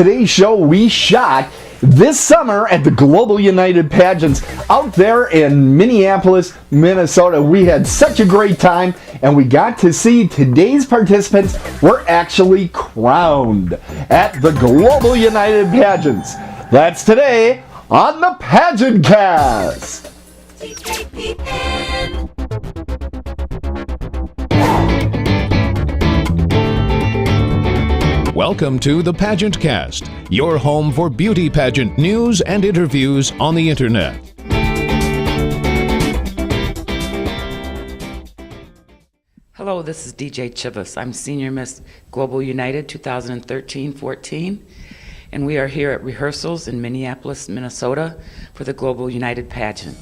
today's show we shot this summer at the Global United Pageants out there in Minneapolis, Minnesota. We had such a great time, and we got to see today's participants were actually crowned at the Global United Pageants. That's today on the PageantCast. Welcome to the PageantCast, your home for beauty pageant news and interviews on the internet. Hello, this is DJ Chivas. I'm Senior Miss Global United 2013-14, and we are here at rehearsals in Minneapolis, Minnesota for the Global United pageant.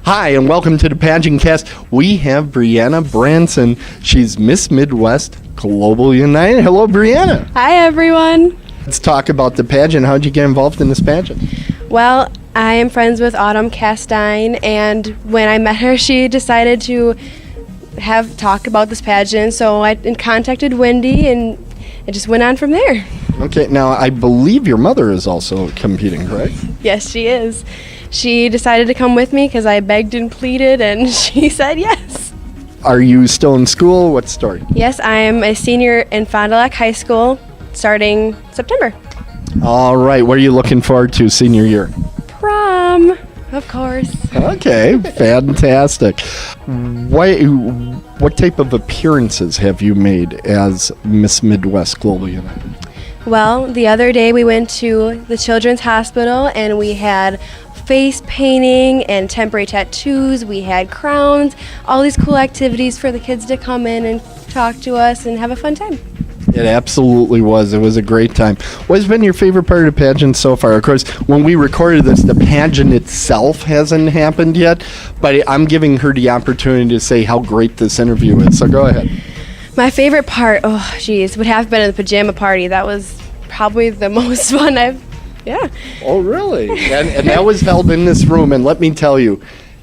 Hi, and welcome to the PageantCast. We have Breanna Branson. She's Miss Midwest Global United. Hello, Breanna. Hi, everyone. Let's talk about the pageant. How'd you get involved in this pageant? Well, I am friends with Autumn Castine, and when I met her, she decided to have talk about this pageant, so I contacted Wendy, and it just went on from there. Okay, now I believe your mother is also competing, correct? Yes, she is. She decided to come with me because I begged and pleaded, and she said yes. Are you still in school? What's the story? Yes, I am a senior in Fond du Lac High School starting September. All right, what are you looking forward to senior year? Prom, of course. Okay, fantastic. What type of appearances have you made as Miss Midwest Global United? Well, the other day we went to the Children's Hospital and we had face painting and temporary tattoos. We had crowns, all these cool activities for the kids to come in and talk to us and have a fun time. It absolutely was. It was a great time. What's been your favorite part of the pageant so far? Of course, when we recorded this, the pageant itself hasn't happened yet, but I'm giving her the opportunity to say how great this interview is. So go ahead. My favorite part, would have been the pajama party. That was probably the most fun yeah. Oh, really? And that was held in this room, and let me tell you,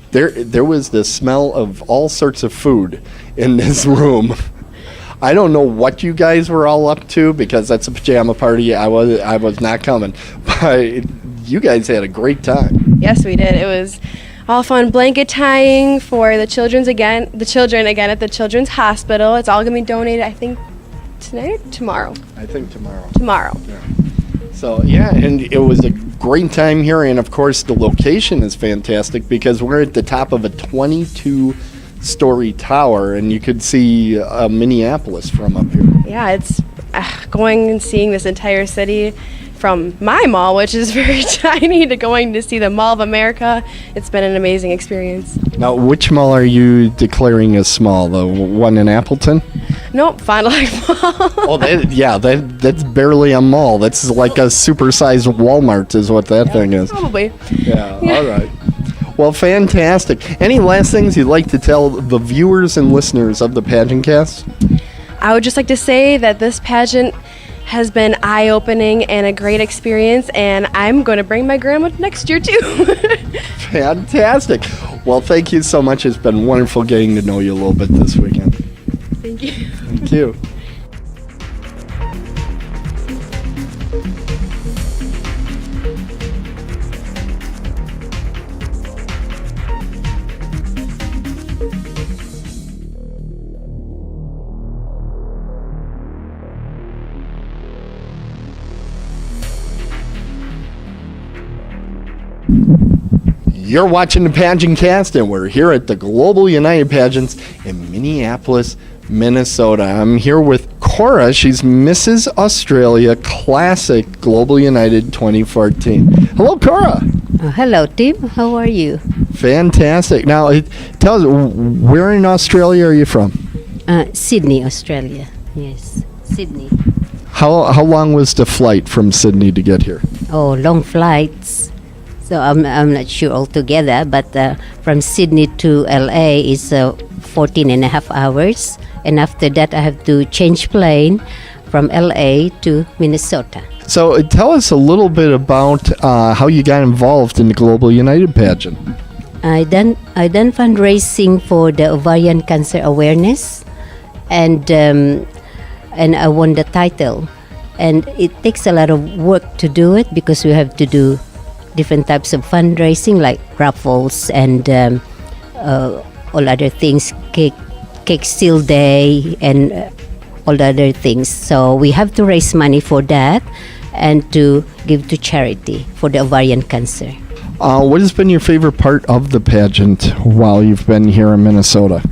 there was the smell of all sorts of food in this room. I don't know what you guys were all up to because that's a pajama party. I was not coming, but you guys had a great time. Yes, we did. It was all fun. Blanket tying for the children again at the Children's Hospital. It's all gonna be donated, I think, tonight or tomorrow. I think tomorrow. Tomorrow. Yeah. So yeah, and it was a great time here, and of course the location is fantastic because we're at the top of a 22-story tower, and you could see Minneapolis from up here. Yeah, it's going and seeing this entire city from my mall, which is very tiny, to going to see the Mall of America. It's been an amazing experience. Now, which mall are you declaring as small? The one in Appleton? Nope, Fond du Lac Mall. Oh, that's barely a mall. That's like a supersized Walmart is what that thing is. Probably. Yeah, all right. Well, fantastic. Any last things you'd like to tell the viewers and listeners of the PageantCast? I would just like to say that this pageant has been eye-opening and a great experience, and I'm going to bring my grandma next year too. Fantastic. Well, thank you so much. It's been wonderful getting to know you a little bit this weekend. Thank you. Thank you. You're watching the PageantCast, and we're here at the Global United Pageants in Minneapolis, Minnesota. I'm here with Cora. She's Mrs. Australia Classic Global United 2014. Hello, Cora. Hello, Tim. How are you? Fantastic. Now, tell us, where in Australia are you from? Sydney, Australia. Yes, Sydney. How long was the flight from Sydney to get here? Oh, long flights. So I'm not sure altogether, but from Sydney to LA is 14 and a half hours. And after that, I have to change plane from LA to Minnesota. So tell us a little bit about how you got involved in the Global United pageant. I done fundraising for the ovarian cancer awareness, and I won the title. And it takes a lot of work to do it because we have to do different types of fundraising like raffles and all other things, cake seal day and all the other things. So we have to raise money for that and to give to charity for the ovarian cancer. What has been your favorite part of the pageant while you've been here in Minnesota?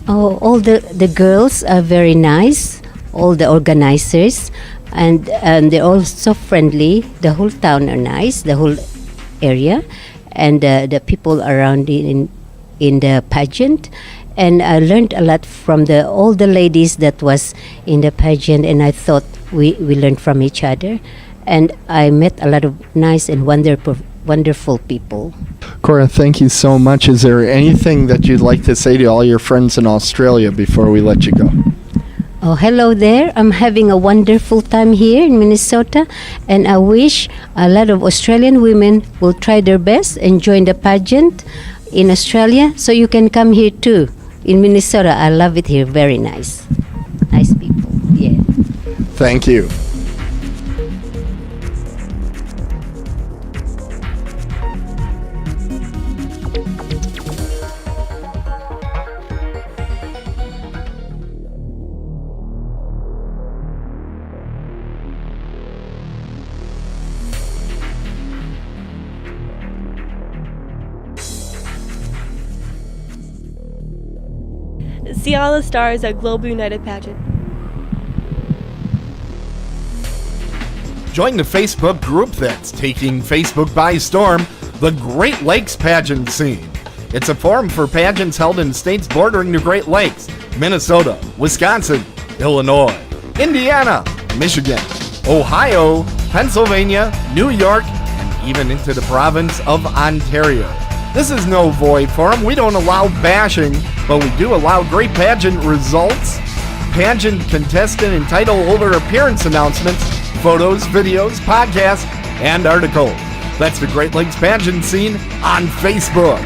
Oh, all the girls are very nice, all the organizers, and they're all so friendly. The whole town are nice, the whole area, and the people around in the pageant. And I learned a lot from all the ladies that was in the pageant, and I thought we learned from each other. And I met a lot of nice and wonderful people. Cora, thank you so much. Is there anything that you'd like to say to all your friends in Australia before we let you go? Oh, hello there. I'm having a wonderful time here in Minnesota, and I wish a lot of Australian women will try their best and join the pageant in Australia, so you can come here too. In Minnesota, I love it here. Very nice. Nice people. Yeah. Thank you. See all the stars at Global United Pageant. Join the Facebook group that's taking Facebook by storm, the Great Lakes Pageant Scene. It's a forum for pageants held in states bordering the Great Lakes: Minnesota, Wisconsin, Illinois, Indiana, Michigan, Ohio, Pennsylvania, New York, and even into the province of Ontario. This is no void forum. We don't allow bashing, but we do allow great pageant results, pageant contestant and title holder appearance announcements, photos, videos, podcasts, and articles. That's the Great Lakes Pageant Scene on Facebook.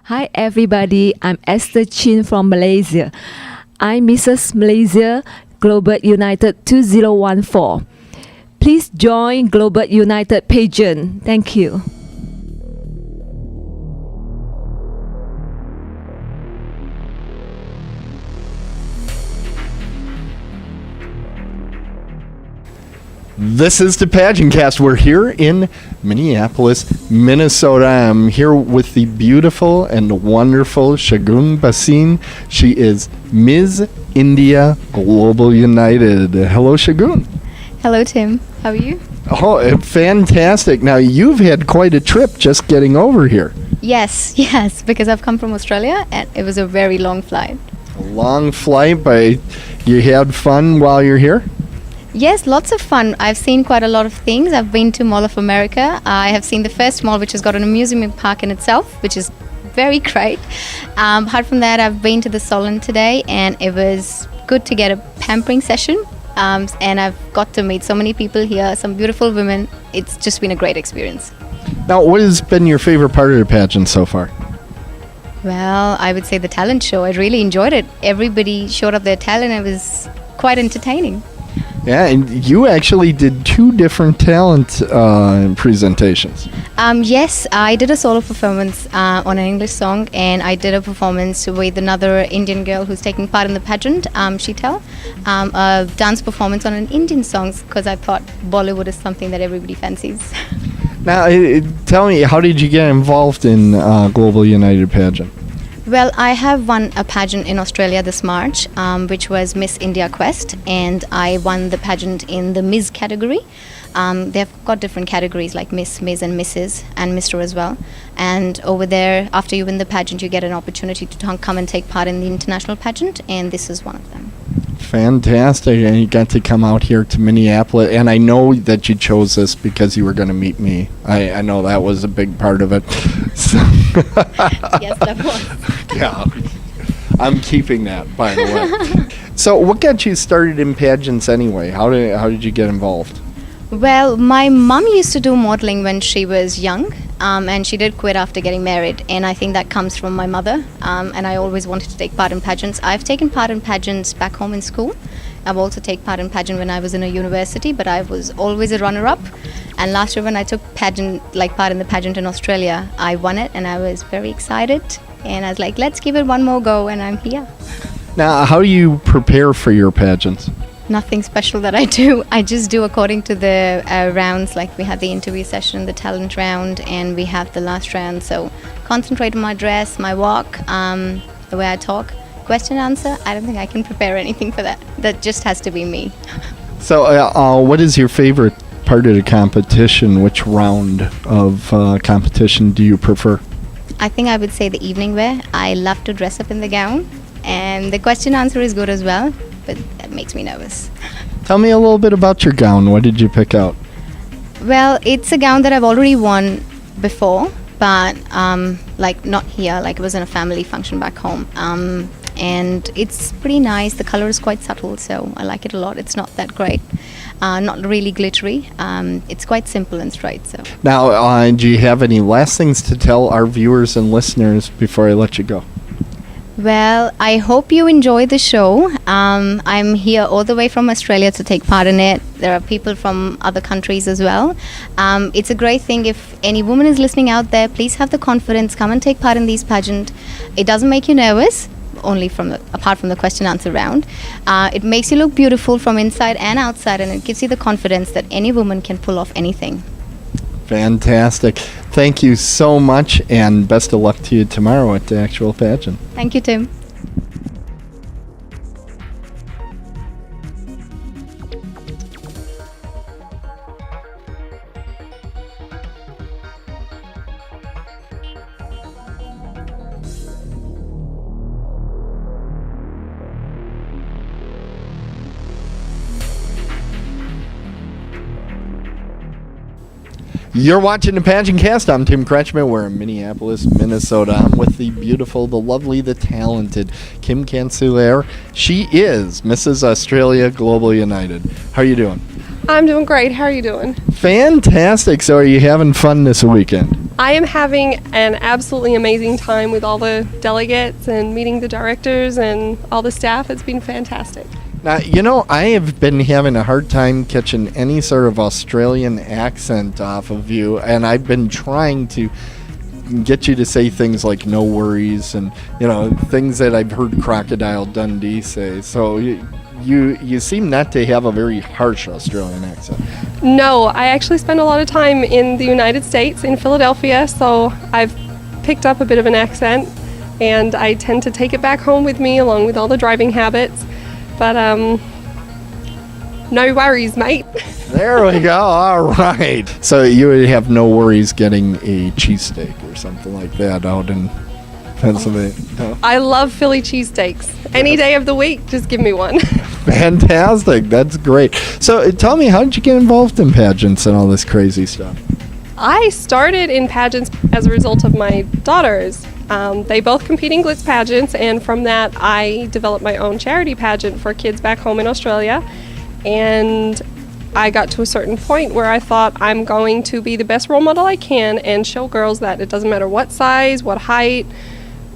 Hi everybody, I'm Esther Chin from Malaysia. I'm Mrs. Malaysia Global United 2014. Please join Global United Pageant. Thank you. This is the PageantCast. We're here in Minneapolis, Minnesota. I'm here with the beautiful and wonderful Shagoon Bhasin. She is Ms. India Global United. Hello, Shagoon. Hello, Tim. How are you? Oh, fantastic. Now, you've had quite a trip just getting over here. Yes, because I've come from Australia and it was a very long flight. A long flight, but you had fun while you're here? Yes, lots of fun. I've seen quite a lot of things. I've been to Mall of America. I have seen the first mall, which has got an amusement park in itself, which is very great. Apart from that, I've been to the Salon today, and it was good to get a pampering session. And I've got to meet so many people here, some beautiful women. It's just been a great experience. Now, what has been your favorite part of the pageant so far? Well, I would say the talent show. I really enjoyed it. Everybody showed up their talent. It was quite entertaining. Yeah, and you actually did 2 different talent presentations. Yes, I did a solo performance on an English song, and I did a performance with another Indian girl who's taking part in the pageant, Sheetal, a dance performance on an Indian song, because I thought Bollywood is something that everybody fancies. Now, tell me, how did you get involved in Global United Pageant? Well, I have won a pageant in Australia this March, which was Miss India Quest, and I won the pageant in the Ms. category. They've got different categories like Miss, Ms. and Mrs. and Mr. as well. And over there, after you win the pageant, you get an opportunity to come and take part in the international pageant, and this is one of them. Fantastic. And you got to come out here to Minneapolis. And I know that you chose this because you were going to meet me. I know that was a big part of it. So Yes, that was. yeah. I'm keeping that, by the way. So what got you started in pageants anyway? How did you get involved? Well, my mum used to do modeling when she was young, and she did quit after getting married, and I think that comes from my mother, and I always wanted to take part in pageants. I've taken part in pageants back home in school. I've also taken part in pageant when I was in a university, but I was always a runner-up. And last year when I took part in the pageant in Australia, I won it, and I was very excited, and I was like, let's give it one more go, and I'm here. Now, how do you prepare for your pageants? Nothing special that I do. I just do according to the rounds. Like we have the interview session, the talent round, and we have the last round. So concentrate on my dress, my walk, the way I talk. Question answer, I don't think I can prepare anything for that. That just has to be me. So what is your favorite part of the competition? Which round of competition do you prefer? I think I would say the evening wear. I love to dress up in the gown, and the question answer is good as well, but that makes me nervous. Tell me a little bit about your gown. What did you pick out? Well, it's a gown that I've already worn before, but like not here, like it was in a family function back home. And it's pretty nice. The color is quite subtle, so I like it a lot. It's not that great, not really glittery. It's quite simple and straight. So Now, do you have any last things to tell our viewers and listeners before I let you go? well, I hope you enjoy the show. I'm here all the way from Australia to take part in it. There are people from other countries as well. It's a great thing. If any woman is listening out there, please have the confidence, come and take part in these pageant. It doesn't make you nervous, only apart from the question answer round. It makes you look beautiful from inside and outside, and it gives you the confidence that any woman can pull off anything. Fantastic. Thank you so much, and best of luck to you tomorrow at the actual pageant. Thank you, Tim. You're watching the PageantCast. I'm Tim Kretschmann. We're in Minneapolis, Minnesota. I'm with the beautiful, the lovely, the talented Kim Cancellier. She is Mrs. Australia Global United. How are you doing? I'm doing great. How are you doing? Fantastic. So are you having fun this weekend? I am having an absolutely amazing time with all the delegates and meeting the directors and all the staff. It's been fantastic. Now, I have been having a hard time catching any sort of Australian accent off of you, and I've been trying to get you to say things like no worries and, things that I've heard Crocodile Dundee say. So you seem not to have a very harsh Australian accent. No, I actually spend a lot of time in the United States, in Philadelphia, so I've picked up a bit of an accent, and I tend to take it back home with me along with all the driving habits. But no worries, mate. There we go. All right. So you would have no worries getting a cheesesteak or something like that out in Pennsylvania? No? I love Philly cheesesteaks. Any day of the week, just give me one. Fantastic. That's great. So tell me, how did you get involved in pageants and all this crazy stuff? I started in pageants as a result of my daughters. They both compete in glitz pageants, and from that I developed my own charity pageant for kids back home in Australia. And I got to a certain point where I thought, I'm going to be the best role model I can and show girls that it doesn't matter what size, what height,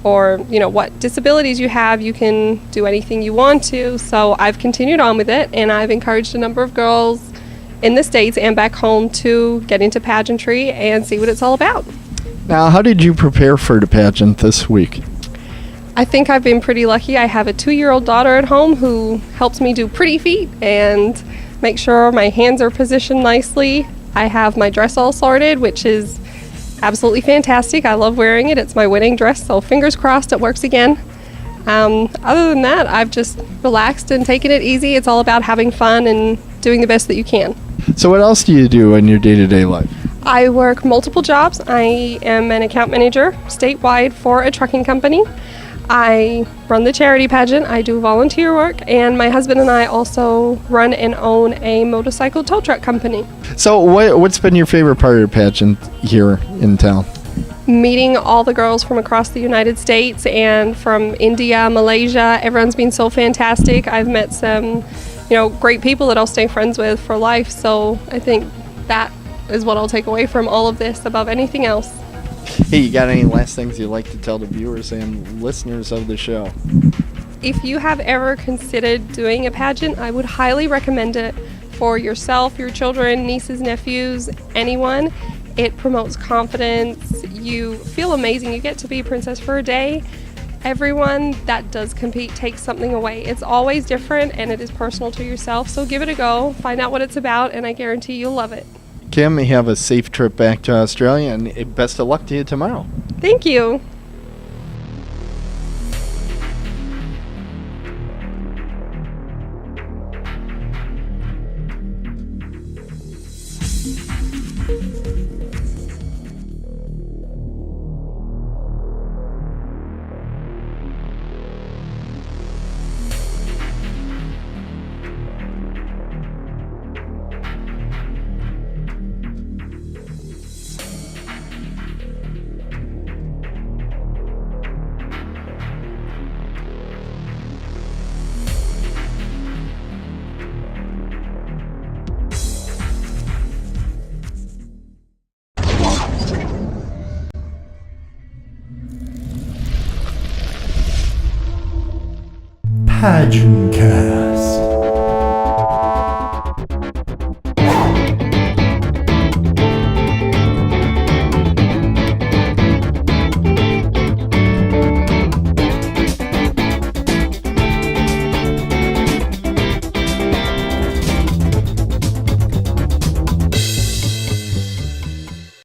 or what disabilities you have, you can do anything you want to. So I've continued on with it, and I've encouraged a number of girls in the States and back home to get into pageantry and see what it's all about. Now, how did you prepare for the pageant this week? I think I've been pretty lucky. I have a 2-year-old daughter at home who helps me do pretty feet and make sure my hands are positioned nicely. I have my dress all sorted, which is absolutely fantastic. I love wearing it. It's my wedding dress, so fingers crossed it works again. Other than that, I've just relaxed and taken it easy. It's all about having fun and doing the best that you can. So what else do you do in your day-to-day life? I work multiple jobs. I am an account manager statewide for a trucking company. I run the charity pageant. I do volunteer work, and my husband and I also run and own a motorcycle tow truck company. So what's been your favorite part of your pageant here in town? Meeting all the girls from across the United States and from India, Malaysia. Everyone's been so fantastic. I've met some, great people that I'll stay friends with for life. So I think that is what I'll take away from all of this above anything else. Hey, you got any last things you'd like to tell the viewers and listeners of the show? If you have ever considered doing a pageant, I would highly recommend it for yourself, your children, nieces, nephews, anyone. It promotes confidence. You feel amazing. You get to be a princess for a day. Everyone that does compete takes something away. It's always different, and it is personal to yourself. So give it a go. Find out what it's about, and I guarantee you'll love it. Kim, have a safe trip back to Australia, and best of luck to you tomorrow. Thank you. PageantCast.